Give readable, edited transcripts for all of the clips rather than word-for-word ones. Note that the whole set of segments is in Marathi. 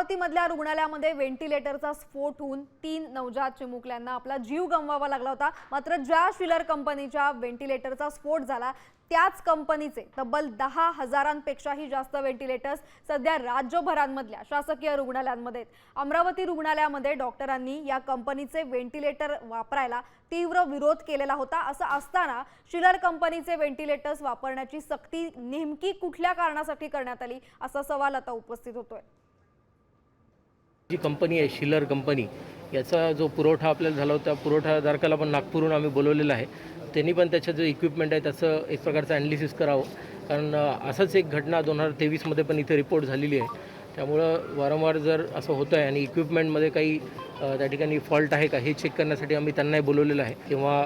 अमरावतीमधल्या रुग्णालयामध्ये व्हेंटिलेटरचा स्फोट होऊन 3 नवजात चिमुकल्यांना आपला जीव गमवावा लागला होता। मात्र ज्या शिलर कंपनीच्या व्हेंटिलेटरचा स्फोट झाला त्याच कंपनीचे तब्बल 10,000पेक्षाही जास्त व्हेंटिलेटर्स सध्या राज्यभरांमधल्या शासकीय रुग्णालयांमध्ये आहेत। अमरावती रुग्णालयामध्ये डॉक्टरांनी या कंपनीचे व्हेंटिलेटर वापरायला तीव्र विरोध केलेला होता। असं असताना शिलर कंपनीचे व्हेंटिलेटर्स वापरण्याची सक्ती नेमकी कुठल्या कारणासाठी करण्यात आली असा सवाल आता उपस्थित होतोय। जी कंपनी आहे शिलर कंपनी, याचा जो पुरवठा आपल्याला झाला होता, पुरवठादाराला पण नागपूरहून आम्ही बोलवलेलं आहे। त्यांनी पण त्याचं जो इक्विपमेंट आहे त्याचं एक प्रकारचं ॲनालिसिस करावं, कारण असंच एक घटना 2023मध्ये पण इथे रिपोर्ट झालेली आहे। त्यामुळं वारंवार जर असं होतं आहे आणि इक्विपमेंटमध्ये काही त्या ठिकाणी फॉल्ट आहे का हे चेक करण्यासाठी आम्ही त्यांनाही बोलवलेलं आहे, किंवा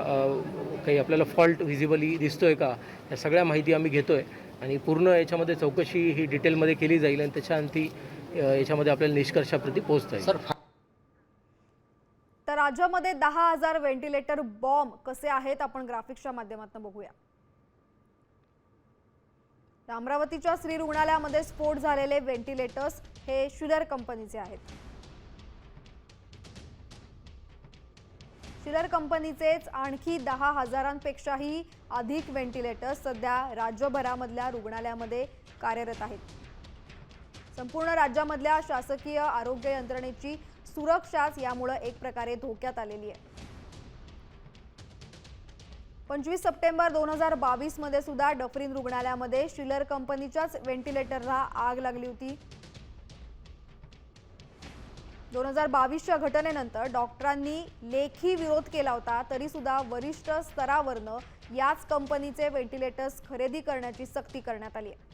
काही आपल्याला फॉल्ट व्हिजिबली दिसतो आहे का, या सगळ्या माहिती आम्ही घेतो आहे आणि पूर्ण याच्यामध्ये चौकशी ही डिटेलमध्ये केली जाईल आणि त्याच्याअंती याच्यामध्ये आपल्याला निष्कर्षाप्रती पोहोचता येईल। तर राज्यामध्ये 10,000 व्हेंटिलेटर बॉम्ब कसे आहेत आपण ग्राफिक्सच्या माध्यमातून बघूया। अमरावतीच्या श्री रुग्णालयामध्ये स्फोट झालेले व्हेंटिलेटर्स हे शिलर कंपनीचे आहेत। शिलर कंपनीचेच आणखी 10,000पेक्षाही अधिक व्हेंटिलेटर्स सध्या राज्यभरामधल्या रुग्णालयामध्ये कार्यरत आहेत। संपूर्ण राज्यामधल्या शासकीय आरोग्य यंत्रणेची सुरक्षाच यामुळे एक प्रकारे धोक्यात आलेली आहे। 25 सप्टेंबर 2022 मध्ये सुद्धा डफरीन रुग्णालयामध्ये शिलर कंपनीच्याच व्हेंटिलेटरला आग लागली होती। 2022च्या घटनेनंतर डॉक्टरांनी लेखी विरोध केला होता, तरी सुद्धा वरिष्ठ स्तरावरनं याच कंपनीचे व्हेंटिलेटर्स खरेदी करण्याची सक्ती करण्यात आली आहे।